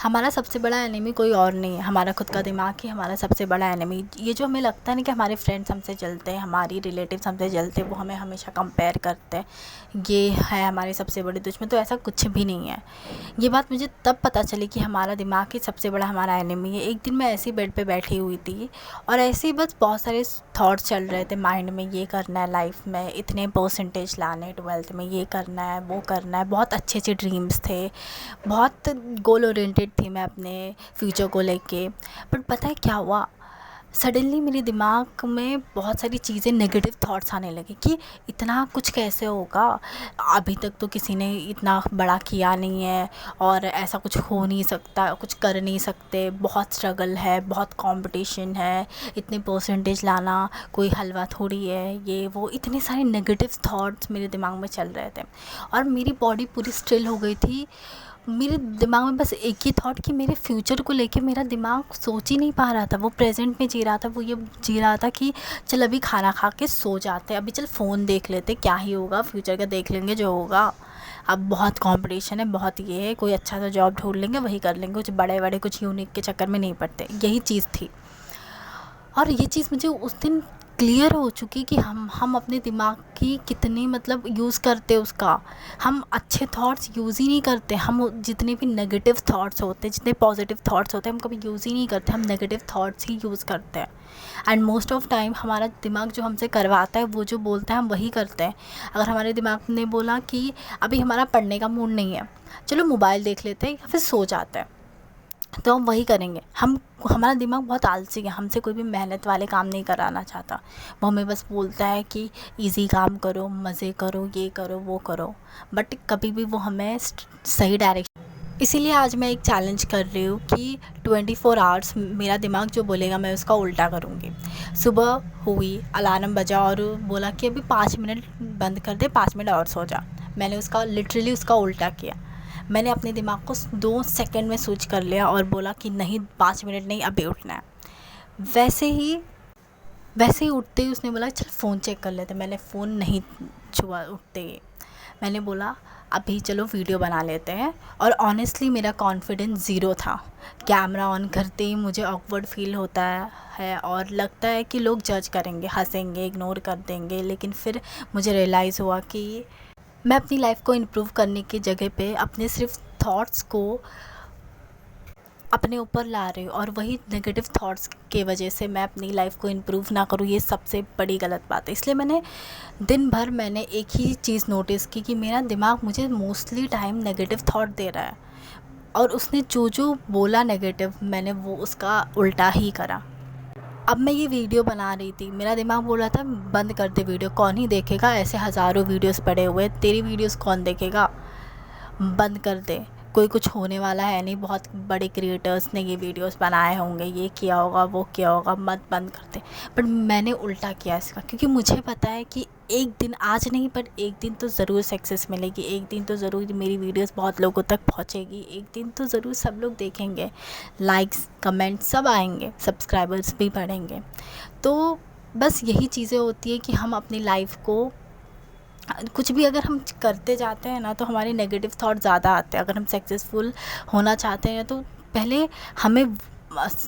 हमारा सबसे बड़ा एनिमी कोई और नहीं है, हमारा खुद का दिमाग ही हमारा सबसे बड़ा एनिमी। ये जो हमें लगता है ना कि हमारे फ्रेंड्स हमसे जलते हैं, हमारी रिलेटिव्स हमसे जलते हैं, वो हमें हमेशा कंपेयर करते हैं, ये है हमारे सबसे बड़े दुश्मन, तो ऐसा कुछ भी नहीं है। ये बात मुझे तब पता चली कि हमारा दिमाग ही सबसे बड़ा हमारा एनिमी है। एक दिन मैं ऐसे ही बेड पे बैठी हुई थी और ऐसे ही बस बहुत सारे थॉट्स चल रहे थे माइंड में, ये करना है लाइफ में, इतने परसेंटेज लाने 12th में, ये करना है वो करना है। बहुत अच्छे अच्छे ड्रीम्स थे, बहुत गोल ओरिएंटेड थी मैं अपने फ्यूचर को लेके। बट पता है क्या हुआ, सडनली मेरे दिमाग में बहुत सारी चीज़ें, नेगेटिव थॉट्स आने लगे कि इतना कुछ कैसे होगा, अभी तक तो किसी ने इतना बड़ा किया नहीं है और ऐसा कुछ हो नहीं सकता, कुछ कर नहीं सकते, बहुत स्ट्रगल है, बहुत कंपटीशन है, इतने परसेंटेज लाना कोई हलवा थोड़ी है, ये वो इतने सारे नेगेटिव थॉट्स मेरे दिमाग में चल रहे थे। और मेरी बॉडी पूरी स्टिल हो गई थी। मेरे दिमाग में बस एक ही थॉट कि मेरे फ्यूचर को लेके मेरा दिमाग सोच ही नहीं पा रहा था, वो प्रेजेंट में जी रहा था। वो ये जी रहा था कि चल अभी खाना खा के सो जाते हैं, अभी चल फ़ोन देख लेते, क्या ही होगा, फ्यूचर का देख लेंगे जो होगा, अब बहुत कंपटीशन है, बहुत ये है, कोई अच्छा सा जॉब ढूंढ लेंगे वही कर लेंगे, कुछ बड़े बड़े कुछ यूनिक के चक्कर में नहीं पड़ते, यही चीज़ थी। और ये चीज़ मुझे उस दिन क्लियर हो चुकी कि हम अपने दिमाग की कितनी मतलब यूज़ करते उसका, हम अच्छे थॉट्स यूज़ ही नहीं करते। हम जितने भी नेगेटिव थॉट्स होते हैं, जितने पॉजिटिव थॉट्स होते हैं, हम कभी यूज़ ही नहीं करते, हम नेगेटिव थॉट्स ही यूज़ करते हैं। एंड मोस्ट ऑफ टाइम हमारा दिमाग जो हमसे करवाता है, वो जो बोलता है हम वही करते हैं। अगर हमारे दिमाग ने बोला कि अभी हमारा पढ़ने का मूड नहीं है, चलो मोबाइल देख लेते हैं या फिर सो जाते हैं, तो हम वही करेंगे। हमारा दिमाग बहुत आलसी है, हमसे कोई भी मेहनत वाले काम नहीं कराना चाहता। वो हमें बस बोलता है कि इजी काम करो, मज़े करो, ये करो वो करो, बट कभी भी वो हमें सही डायरेक्शन। इसीलिए आज मैं एक चैलेंज कर रही हूँ कि 24 आवर्स मेरा दिमाग जो बोलेगा मैं उसका उल्टा करूँगी। सुबह हुई, अलार्म बजा और बोला कि अभी 5 मिनट बंद कर दे, 5 मिनट और सो जा। मैंने उसका लिटरली उसका उल्टा किया। मैंने अपने दिमाग को 2 सेकंड में स्विच कर लिया और बोला कि नहीं, 5 मिनट नहीं, अभी उठना है। वैसे ही उठते ही उसने बोला चल फ़ोन चेक कर लेते। मैंने फ़ोन नहीं छुआ उठते ही। मैंने बोला अभी चलो वीडियो बना लेते हैं। और ऑनेस्टली मेरा कॉन्फिडेंस ज़ीरो था। कैमरा ऑन करते ही मुझे ऑकवर्ड फील होता है और लगता है कि लोग जज करेंगे, हंसेंगे, इग्नोर कर देंगे। लेकिन फिर मुझे रियलाइज़ हुआ कि मैं अपनी लाइफ को इम्प्रूव करने की जगह पे अपने सिर्फ थॉट्स को अपने ऊपर ला रही हूँ, और वही नेगेटिव थॉट्स के वजह से मैं अपनी लाइफ को इम्प्रूव ना करूँ। ये सबसे बड़ी गलत बात है। इसलिए दिन भर मैंने एक ही चीज़ नोटिस की कि मेरा दिमाग मुझे mostly time negative thought they रहा है, और उसने जो जो बोला नेगेटिव, मैंने वो उसका उल्टा ही करा। अब मैं ये वीडियो बना रही थी, मेरा दिमाग बोल रहा था बंद कर दे वीडियो, कौन ही देखेगा, ऐसे हज़ारों वीडियोस पड़े हुए, तेरी वीडियोस कौन देखेगा, बंद कर दे, कोई कुछ होने वाला है नहीं, बहुत बड़े क्रिएटर्स ने ये वीडियोस बनाए होंगे, ये किया होगा वो किया होगा, मत बंद कर दे। बट मैंने उल्टा किया इसका, क्योंकि मुझे पता है कि एक दिन, आज नहीं पर एक दिन तो ज़रूर सक्सेस मिलेगी, एक दिन तो ज़रूर मेरी वीडियोस बहुत लोगों तक पहुंचेगी, एक दिन तो ज़रूर सब लोग देखेंगे, लाइक्स कमेंट सब आएंगे, सब्सक्राइबर्स भी बढ़ेंगे। तो बस यही चीज़ें होती है कि हम अपनी लाइफ को कुछ भी अगर हम करते जाते हैं ना, तो हमारे नेगेटिव थॉट ज़्यादा आते हैं। अगर हम सक्सेसफुल होना चाहते हैं तो पहले हमें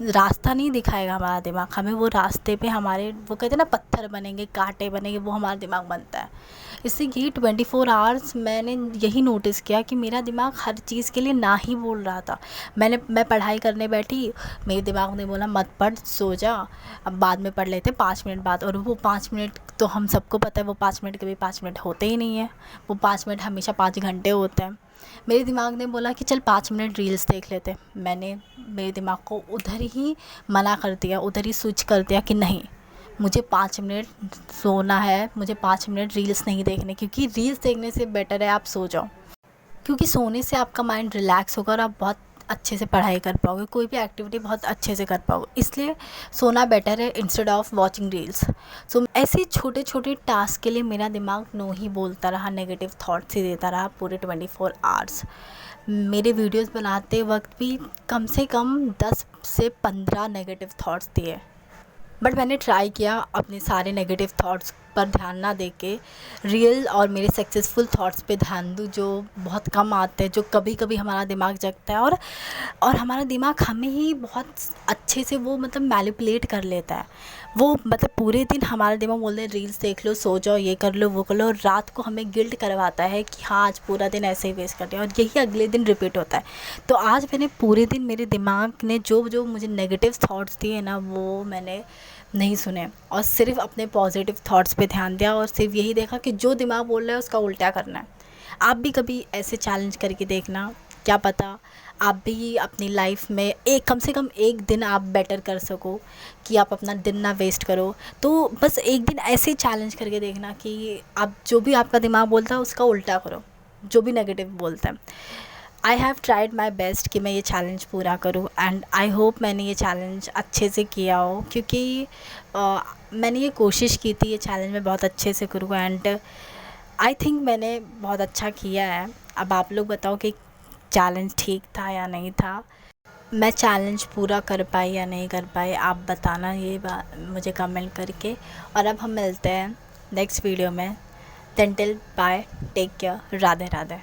रास्ता नहीं दिखाएगा हमारा दिमाग, हमें वो रास्ते पे हमारे, वो कहते हैं ना, पत्थर बनेंगे, कांटे बनेंगे, वो हमारा दिमाग बनता है। इससे ये 24 आवर्स मैंने यही नोटिस किया कि मेरा दिमाग हर चीज़ के लिए ना ही बोल रहा था। मैं पढ़ाई करने बैठी, मेरे दिमाग ने बोला मत पढ़, सो जा, अब बाद में पढ़ लेते 5 मिनट बाद। और वो 5 मिनट तो हम सबको पता है, वो 5 मिनट कभी 5 मिनट होते ही नहीं है, वो 5 मिनट हमेशा 5 घंटे होते हैं। मेरे दिमाग ने बोला कि चल 5 मिनट रील्स देख लेते। मैंने मेरे दिमाग को उधर ही मना कर दिया, उधर ही स्विच कर दिया कि नहीं, मुझे 5 मिनट सोना है, मुझे 5 मिनट रील्स नहीं देखने, क्योंकि रील्स देखने से बेटर है आप सो जाओ, क्योंकि सोने से आपका माइंड रिलैक्स होगा और आप बहुत अच्छे से पढ़ाई कर पाओगे, कोई भी एक्टिविटी बहुत अच्छे से कर पाओगे। इसलिए सोना बेटर है इंस्टेड ऑफ वॉचिंग रील्स। सो ऐसे छोटे छोटे टास्क के लिए मेरा दिमाग नो ही बोलता रहा, नेगेटिव थॉट्स ही देता रहा पूरे 24 आवर्स। मेरे वीडियोस बनाते वक्त भी कम से कम 10 से 15 नेगेटिव थॉट्स दिए। बट मैंने ट्राई किया अपने सारे नेगेटिव थॉट्स पर ध्यान ना दे के रियल और मेरे सक्सेसफुल थॉट्स पे ध्यान दूँ, जो बहुत कम आते हैं, जो कभी कभी हमारा दिमाग जगता है और हमारा दिमाग हमें ही बहुत अच्छे से वो मतलब मैनिपुलेट कर लेता है। वो मतलब पूरे दिन हमारा दिमाग बोलते हैं रील्स देख लो, सो जाओ, ये कर लो, वो कर लो, और रात को हमें गिल्ट करवाता है कि हाँ आज पूरा दिन ऐसे ही वेस्ट कर दिया, और यही अगले दिन रिपीट होता है। तो आज मैंने पूरे दिन मेरे दिमाग ने जो जो मुझे नेगेटिव थॉट्स दिए ना, वो मैंने नहीं सुने और सिर्फ अपने पॉजिटिव थॉट्स पे ध्यान दिया, और सिर्फ यही देखा कि जो दिमाग बोल रहा है उसका उल्टा करना है। आप भी कभी ऐसे चैलेंज करके देखना, क्या पता आप भी अपनी लाइफ में एक कम से कम एक दिन आप बेटर कर सको, कि आप अपना दिन ना वेस्ट करो। तो बस एक दिन ऐसे चैलेंज करके देखना कि आप जो भी आपका दिमाग बोलता है उसका उल्टा करो, जो भी नेगेटिव बोलता है। I have tried my best कि मैं ये चैलेंज पूरा करूँ, एंड आई होप मैंने ये चैलेंज अच्छे से किया हो, क्योंकि मैंने ये कोशिश की थी ये चैलेंज मैं बहुत अच्छे से करूँ, एंड आई थिंक मैंने बहुत अच्छा किया है। अब आप लोग बताओ कि चैलेंज ठीक था या नहीं था, मैं चैलेंज पूरा कर पाई या नहीं कर पाई, आप बताना ये बात मुझे कमेंट करके। और अब हम मिलते हैं नेक्स्ट वीडियो में। Till bye, take care, Radhe Radhe.